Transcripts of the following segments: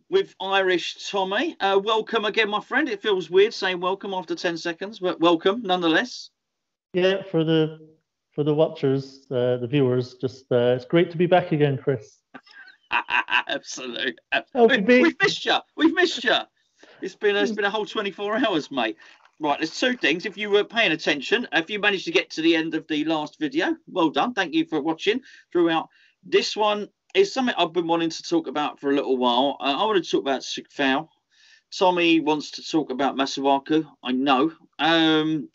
with Irish Tommy. Welcome again, my friend. It feels weird saying welcome after 10 seconds, but welcome nonetheless. Yeah, for the watchers, the viewers, just it's great to be back again, Chris. Absolute. How have you been? We've missed you. We've missed you. It's been a whole 24 hours, mate. Right, there's two things. If you were paying attention, if you managed to get to the end of the last video, well done. Thank you for watching throughout. This one is something I've been wanting to talk about for a little while. I want to talk about Coufal. Tommy wants to talk about Masuaku, I know,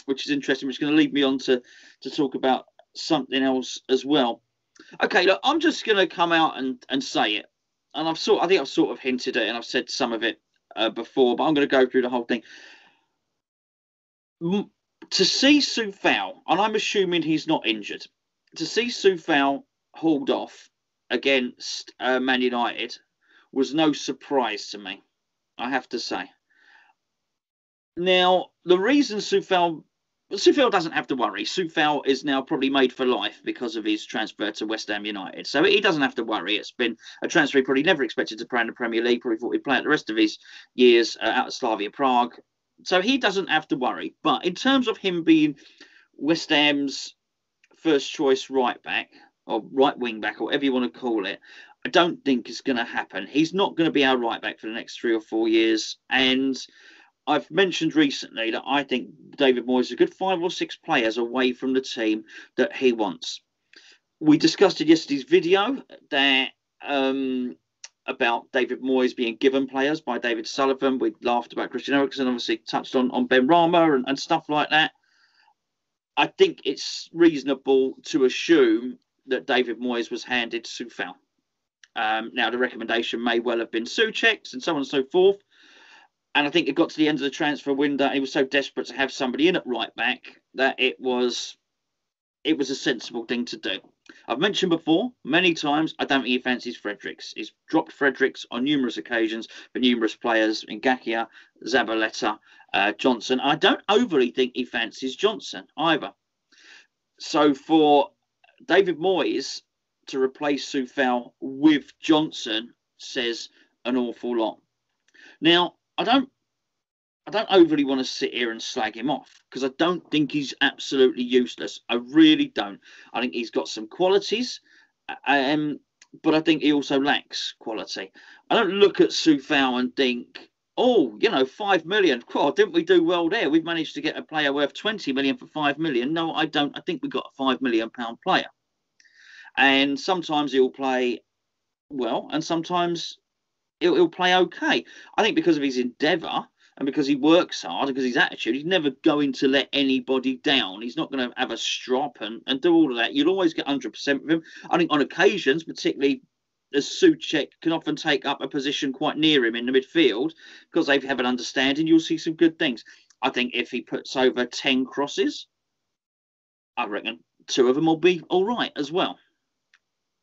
which is interesting, which is going to lead me on to talk about something else as well. Okay, look, I'm just going to come out and say it. And I think I've sort of hinted it and I've said some of it before, but I'm going to go through the whole thing. To see Coufal, and I'm assuming he's not injured, to see Coufal hauled off against Man United was no surprise to me, I have to say. Now, the reason Coufal doesn't have to worry. Coufal is now probably made for life because of his transfer to West Ham United. So he doesn't have to worry. It's been a transfer he probably never expected to play in the Premier League. Probably thought he'd play out the rest of his years out of Slavia Prague. So he doesn't have to worry. But in terms of him being West Ham's first choice right back or right wing back or whatever you want to call it, I don't think it's going to happen. He's not going to be our right back for the next 3 or 4 years. And I've mentioned recently that I think David Moyes is a good 5 or 6 players away from the team that he wants. We discussed in yesterday's video that about David Moyes being given players by David Sullivan. We laughed about Christian Eriksen, obviously touched on Ben Rama and stuff like that. I think it's reasonable to assume that David Moyes was handed Coufal. Now, the recommendation may well have been Souček's and so on and so forth. And I think it got to the end of the transfer window. And he was so desperate to have somebody in at right back that it was a sensible thing to do. I've mentioned before many times, I don't think he fancies Fredricks. He's dropped Fredricks on numerous occasions for numerous players in Ngakia, Zabaleta, Johnson. I don't overly think he fancies Johnson either. So for David Moyes to replace Coufal with Johnson says an awful lot. Now, I don't overly want to sit here and slag him off because I don't think he's absolutely useless. I really don't. I think he's got some qualities, but I think he also lacks quality. I don't look at Coufal and think, oh, 5 million. Well, didn't we do well there? We've managed to get a player worth 20 million for 5 million. No, I don't. I think we got a £5 million player. And sometimes he'll play well, and sometimes he'll play okay. I think because of his endeavour and because he works hard and because his attitude, he's never going to let anybody down. He's not going to have a strop and do all of that. You'll always get 100% with him. I think on occasions, particularly as Souček can often take up a position quite near him in the midfield because they have an understanding, you'll see some good things. I think if he puts over 10 crosses, I reckon 2 of them will be all right as well.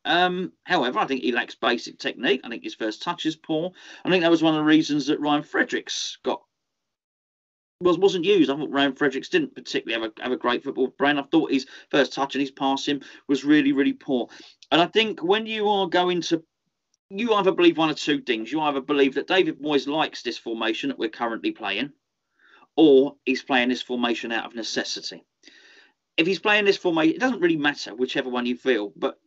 However, I think he lacks basic technique. I think his first touch is poor. I think that was one of the reasons that Ryan Fredricks wasn't used. I thought Ryan Fredricks didn't particularly have a great football brain. I thought his first touch and his passing was really, really poor. And I think when you are going to, you either believe one of two things. You either believe that David Moyes likes this formation that we're currently playing, or he's playing this formation out of necessity. If he's playing this formation, it doesn't really matter whichever one you feel, but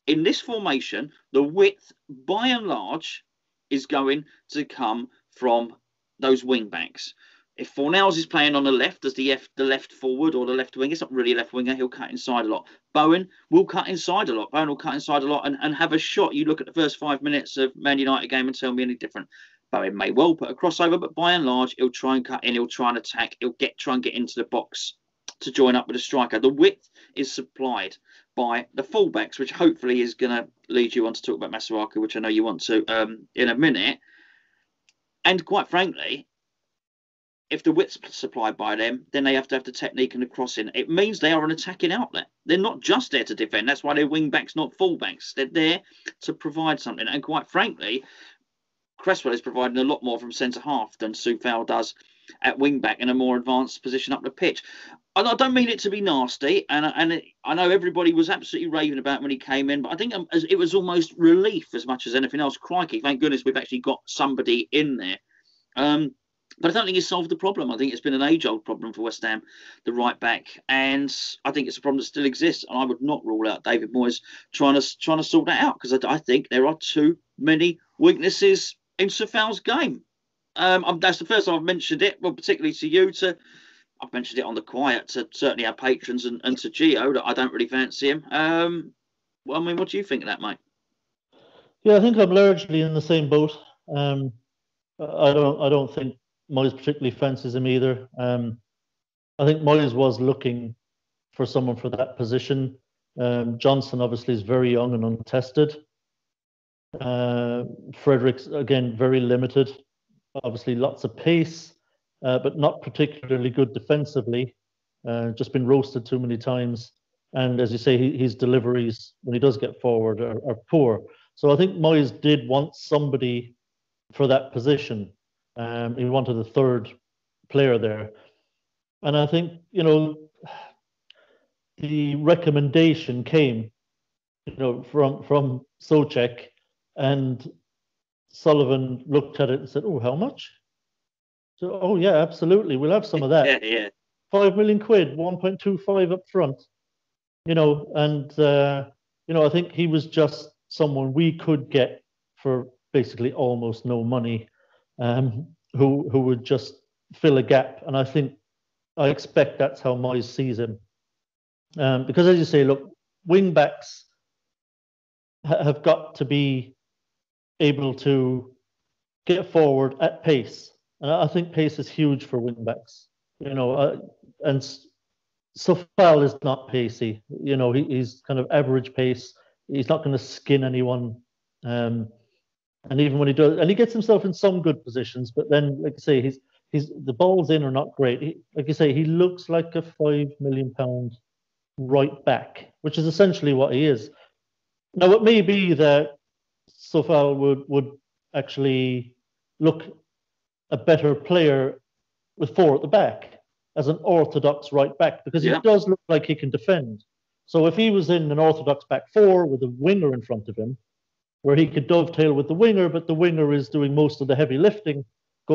in this formation, the width, by and large, is going to come from those wing-backs. If Fornals is playing on the left as the left forward or the left wing, it's not really a left winger, he'll cut inside a lot. Bowen will cut inside a lot. Bowen will cut inside a lot and have a shot. You look at the first 5 minutes of Man United game and tell me any different. Bowen may well put a crossover, but by and large, he'll try and cut in, he'll try and attack, he'll try and get into the box to join up with a striker. The width is supplied by the fullbacks, which hopefully is going to lead you on to talk about Masuaku, which I know you want to in a minute. And quite frankly, if the width's supplied by them, then they have to have the technique and the crossing. It means they are an attacking outlet. They're not just there to defend. That's why they're wing-backs, not full-backs. They're there to provide something. And quite frankly, Cresswell is providing a lot more from centre-half than Coufal does at wing back in a more advanced position up the pitch. I don't mean it to be nasty, and I know everybody was absolutely raving about him when he came in, but I think it was almost relief as much as anything else. Crikey, thank goodness we've actually got somebody in there. But I don't think it's solved the problem. I think it's been an age-old problem for West Ham, the right back, and I think it's a problem that still exists. And I would not rule out David Moyes trying to sort that out, because I think there are too many weaknesses in Coufal's game. That's the first time I've mentioned it. Well, particularly to you. I've mentioned it on the quiet to certainly our patrons and to Gio that I don't really fancy him. Well, I mean, what do you think of that, mate? Yeah, I think I'm largely in the same boat. I don't think Moyes particularly fancies him either. I think Moyes was looking for someone for that position. Johnson obviously is very young and untested. Fredricks, again, very limited. Obviously, lots of pace, but not particularly good defensively. Just been roasted too many times. And as you say, his deliveries, when he does get forward, are poor. So I think Moyes did want somebody for that position. He wanted a third player there. And I think, the recommendation came, from Souček, and Sullivan looked at it and said, "Oh, how much?" So, "Oh yeah, absolutely, we'll have some of that." Yeah. 5 million quid, 1.25 up front, and I think he was just someone we could get for basically almost no money, who would just fill a gap. And I expect that's how Moyes sees him, because as you say, look, wing backs have got to be able to get forward at pace, and I think pace is huge for wing backs. And Coufal is not pacey. He's kind of average pace. He's not going to skin anyone. And even when he does, and he gets himself in some good positions, but then, like I say, he's the balls in are not great. Like you say, he looks like a £5 million right back, which is essentially what he is. Now, it may be that Coufal would actually look a better player with four at the back as an orthodox right back, because he does look like he can defend. So if he was in an orthodox back four with a winger in front of him, where he could dovetail with the winger, but the winger is doing most of the heavy lifting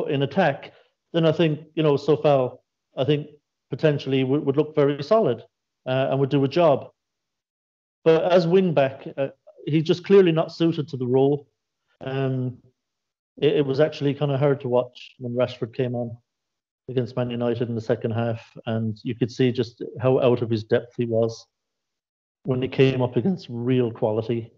in attack, then I think, Coufal, I think potentially would look very solid and would do a job. But as wing back, he's just clearly not suited to the role. It was actually kind of hard to watch when Rashford came on against Man United in the second half, and you could see just how out of his depth he was when he came up against real quality.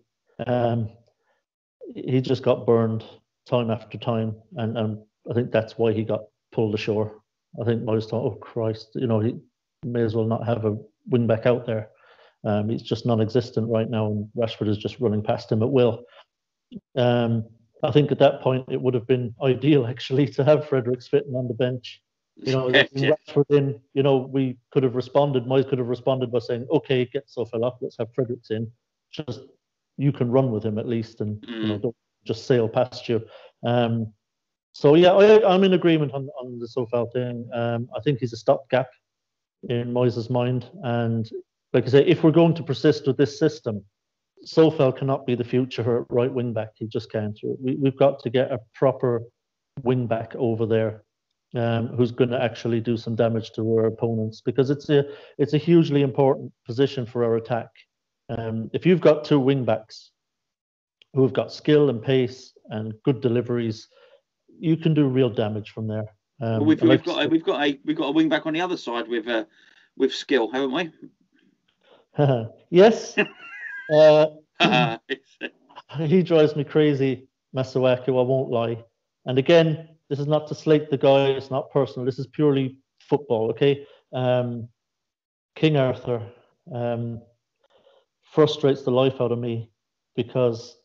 He just got burned time after time, and I think that's why he got pulled ashore. I think Moyes thought, "Oh Christ, he may as well not have a wing back out there. He's just non-existent right now, and Rashford is just running past him at will." I think at that point it would have been ideal actually to have Fredricks sitting on the bench. Rashford in, we could have responded. Moyes could have responded by saying, "Okay, get Coufal up. Let's have Fredricks in. Just you can run with him at least, and don't just sail past you." So yeah, I'm in agreement on the Coufal thing. I think he's a stopgap in Moyes' mind, and like I say, if we're going to persist with this system, Coufal cannot be the future right wing back. He just can't. We've got to get a proper wing back over there, who's going to actually do some damage to our opponents, because it's a hugely important position for our attack. If you've got two wing backs who have got skill and pace and good deliveries, you can do real damage from there. We've got a wing back on the other side with skill, haven't we? Yes. He drives me crazy, Masuaku, I won't lie. And again, this is not to slate the guy, it's not personal, this is purely football, okay? King Arthur frustrates the life out of me, because,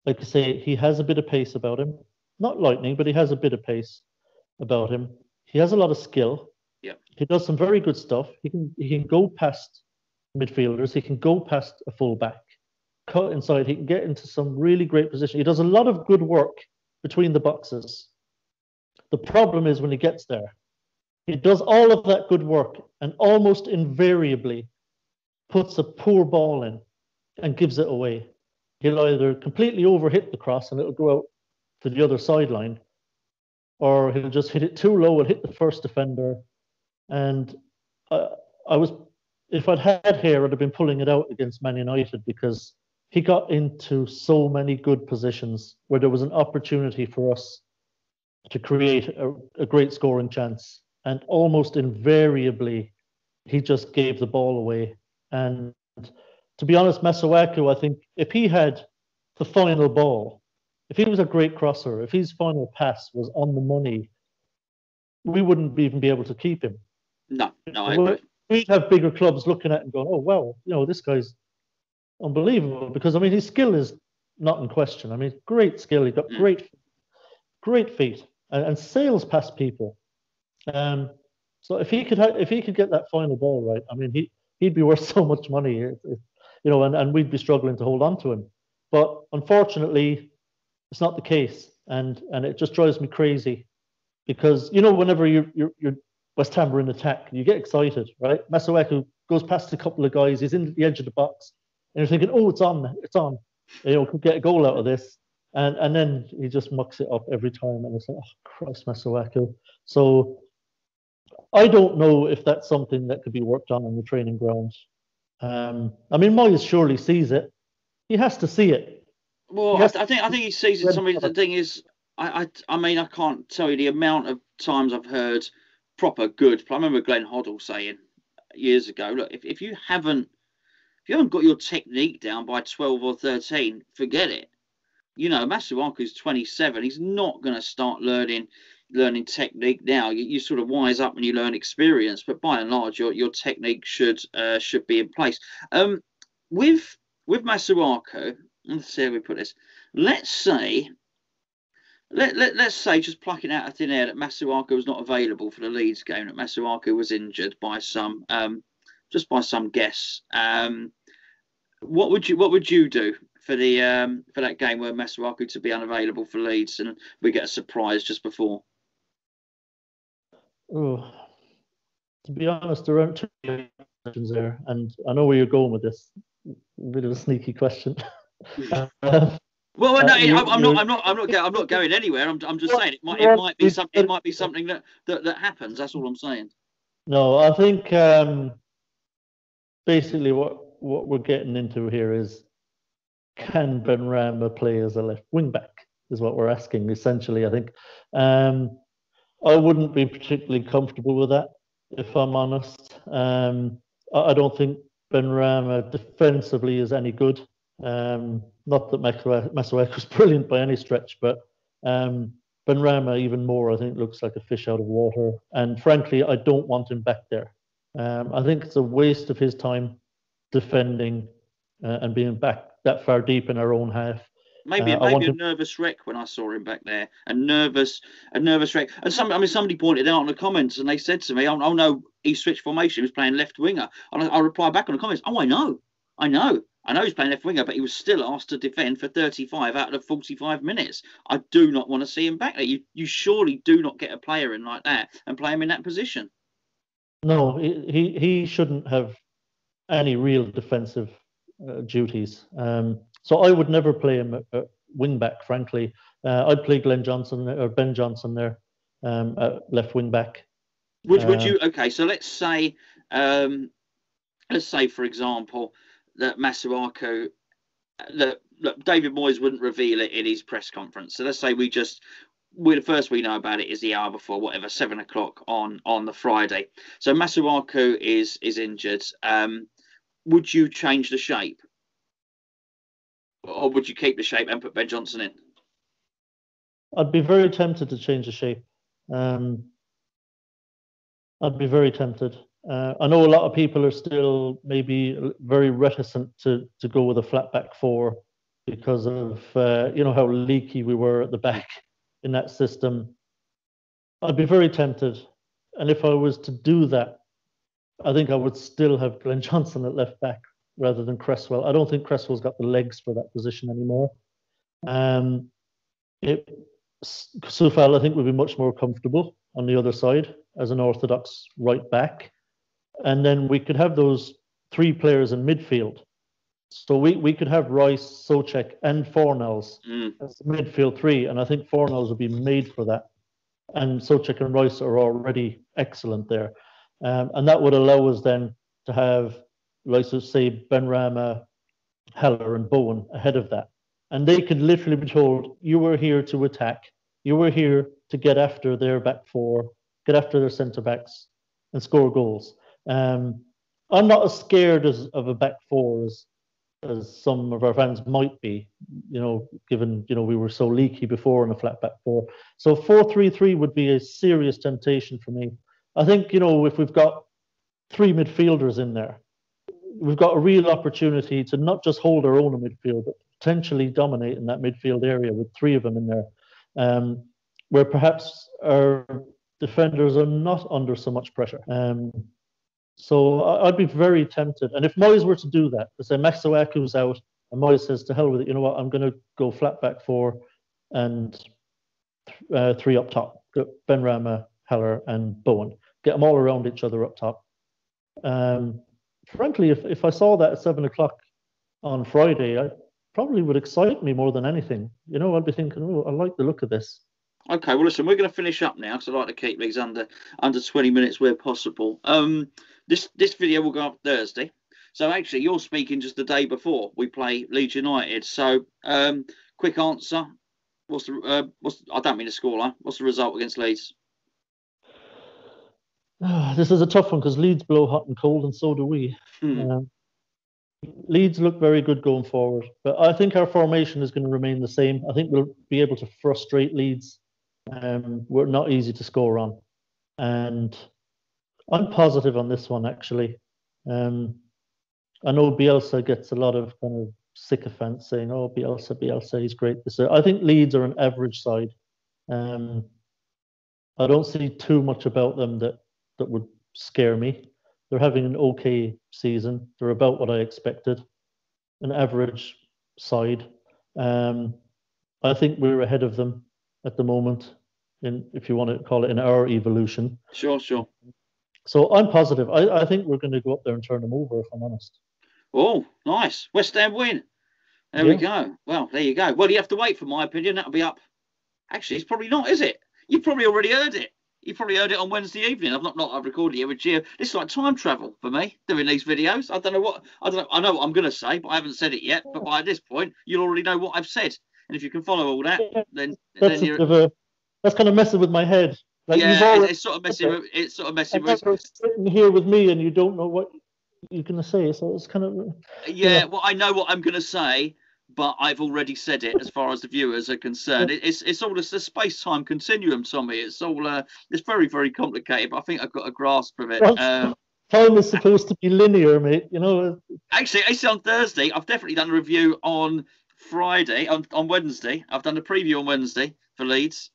like I say, he has a bit of pace about him. Not lightning, but he has a bit of pace about him. He has a lot of skill. Yeah. He does some very good stuff. He can go past midfielders. He can go past a fullback, cut inside. He can get into some really great position. He does a lot of good work between the boxes. The problem is when he gets there, He does all of that good work and almost invariably puts a poor ball in and gives it away. He'll either completely overhit the cross and it'll go out to the other sideline, or he'll just hit it too low and hit the first defender. And I was, if I'd had hair, I'd have been pulling it out against Man United because he got into so many good positions where there was an opportunity for us to create a great scoring chance. And almost invariably, he just gave the ball away. And to be honest, Masuaku, I think if he had the final ball, if he was a great crosser, if his final pass was on the money, we wouldn't even be able to keep him. No, I agree. We'd have bigger clubs looking at it and going, oh, well, this guy's unbelievable. Because, I mean, his skill is not in question. I mean, great skill. He's got great feet and sails past people. So if he could get that final ball right, I mean, he'd be worth so much money, and we'd be struggling to hold on to him. But unfortunately, it's not the case, and it just drives me crazy because whenever you're West Ham are in attack, you get excited, right? Masuaku goes past a couple of guys, he's in the edge of the box, and you're thinking, oh, it's on, could get a goal out of this, and then he just mucks it up every time, and it's like, oh Christ, Masuaku. So I don't know if that's something that could be worked on the training grounds. I mean, Moyes surely sees it. He has to see it. Well, I think he sees it. The thing is, I mean, I can't tell you the amount of times I've heard proper good. I remember Glenn Hoddle saying years ago, look, if you haven't got your technique down by 12 or 13, forget it. Masuaku's 27. He's not going to start learning technique now. You sort of wise up when you learn experience, but by and large, your technique should be in place. With Masuaku, let's see how we put this. Let's say, just plucking out of thin air that Masuaku was not available for the Leeds game, that Masuaku was injured by some guess. What would you do for that game where Masuaku to be unavailable for Leeds and we get a surprise just before? Oh, to be honest, there aren't two questions there, and I know where you're going with this. A bit of a sneaky question. Well, no, I'm not going anywhere. I'm just saying it might be something that happens. That's all I'm saying. No, I think basically what we're getting into here is, can Benrahma play as a left wing back? Is what we're asking essentially. I think I wouldn't be particularly comfortable with that, if I'm honest. I don't think Benrahma defensively is any good. Not that Masuaku was brilliant by any stretch, but Benrahma even more, I think, looks like a fish out of water. And frankly, I don't want him back there. I think it's a waste of his time defending and being back that far deep in our own half. Maybe a nervous wreck when I saw him back there. A nervous wreck. And somebody pointed out in the comments, and they said to me, "Oh no, he switched formation. He was playing left winger." And I replied back on the comments, "Oh, I know he's playing left winger, but he was still asked to defend for 35 out of 45 minutes. I do not want to see him back there. You surely do not get a player in like that and play him in that position." No, he shouldn't have any real defensive duties. So I would never play him at wing back, frankly. I'd play Ben Johnson there at left wing back. Would you? Okay, so let's say, for example, that Masuaku, that David Moyes wouldn't reveal it in his press conference. So let's say the first we know about it is the hour before, whatever, 7 o'clock on the Friday. So Masuaku is injured. Would you change the shape? Or would you keep the shape and put Ben Johnson in? I'd be very tempted to change the shape. I'd be very tempted. I know a lot of people are still maybe very reticent to go with a flat back four because of how leaky we were at the back in that system. I'd be very tempted. And if I was to do that, I think I would still have Glenn Johnson at left back rather than Cresswell. I don't think Cresswell's got the legs for that position anymore. Coufal, I think, would be much more comfortable on the other side as an orthodox right back. And then we could have those three players in midfield. So we could have Rice, Souček, and Fornals as the midfield three. And I think Fornals would be made for that. And Souček and Rice are already excellent there. And that would allow us then to have, like, so say, Benrahma, Heller, and Bowen ahead of that. And they could literally be told, you were here to attack. You were here to get after their back four, get after their centre backs, and score goals. I'm not as scared of a back four as some of our fans might be, given, we were so leaky before in a flat back four. So 4-3-3 would be a serious temptation for me. I think, if we've got three midfielders in there, we've got a real opportunity to not just hold our own in midfield, but potentially dominate in that midfield area with three of them in there, where perhaps our defenders are not under so much pressure. So I'd be very tempted. And if Moyes were to do that, to say Masuaku's out, and Moyes says, to hell with it, you know what, I'm going to go flat back four and three up top, Benrahma, Heller, and Bowen, get them all around each other up top. Frankly, if I saw that at 7 o'clock on Friday, I probably would excite me more than anything. I'd be thinking, oh, I like the look of this. Okay, well, listen, we're going to finish up now because I like to keep these under 20 minutes where possible. This video will go up Thursday. So actually, you're speaking just the day before we play Leeds United. So, quick answer: I don't mean the scoreline. What's the result against Leeds? This is a tough one because Leeds blow hot and cold, and so do we. Leeds look very good going forward, but I think our formation is going to remain the same. I think we'll be able to frustrate Leeds. We're not easy to score on, and I'm positive on this one, actually. I know Bielsa gets a lot of kind of sycophants saying, oh, Bielsa, he's great. I think Leeds are an average side. I don't see too much about them that would scare me. They're having an okay season. They're about what I expected, an average side. I think we're ahead of them at the moment, if you want to call it, in our evolution. Sure. So I'm positive. I think we're going to go up there and turn them over, if I'm honest. Oh, nice. West Ham win. There we go. Well, there you go. Well, you have to wait for my opinion. That'll be up. Actually, it's probably not, is it? You've probably already heard it. You probably heard it on Wednesday evening. I've recorded it with Gio. It's like time travel for me doing these videos. I know what I'm going to say, but I haven't said it yet. But by this point, you'll already know what I've said. And if you can follow all that, then you're. That's kind of messing with my head. Like, yeah, it's sort of messing with. It's sort of messing with. You're sitting here with me, and you don't know what you're going to say. So it's kind of. Yeah, well, I know what I'm going to say, but I've already said it as far as the viewers are concerned. It's all the space-time continuum, Tommy. It's all it's very, very complicated, but I think I've got a grasp of it. Time is supposed to be linear, mate. Actually, it's on Thursday. I've definitely done a review on Friday, on Wednesday. I've done a preview on Wednesday for Leeds.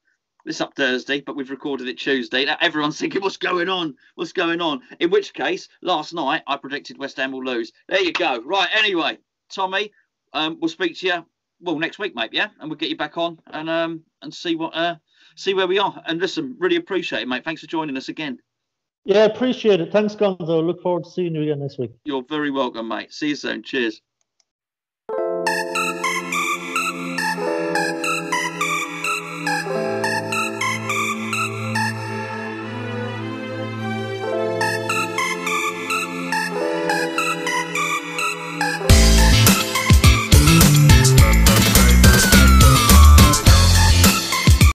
It's up Thursday, but we've recorded it Tuesday. Now everyone's thinking, what's going on? What's going on? In which case, last night I predicted West Ham will lose. There you go. Right. Anyway, Tommy. We'll speak to you next week, mate. Yeah, and we'll get you back on and see where we are. And listen, really appreciate it, mate. Thanks for joining us again. Yeah, appreciate it. Thanks, Gonzo. Look forward to seeing you again this week. You're very welcome, mate. See you soon. Cheers.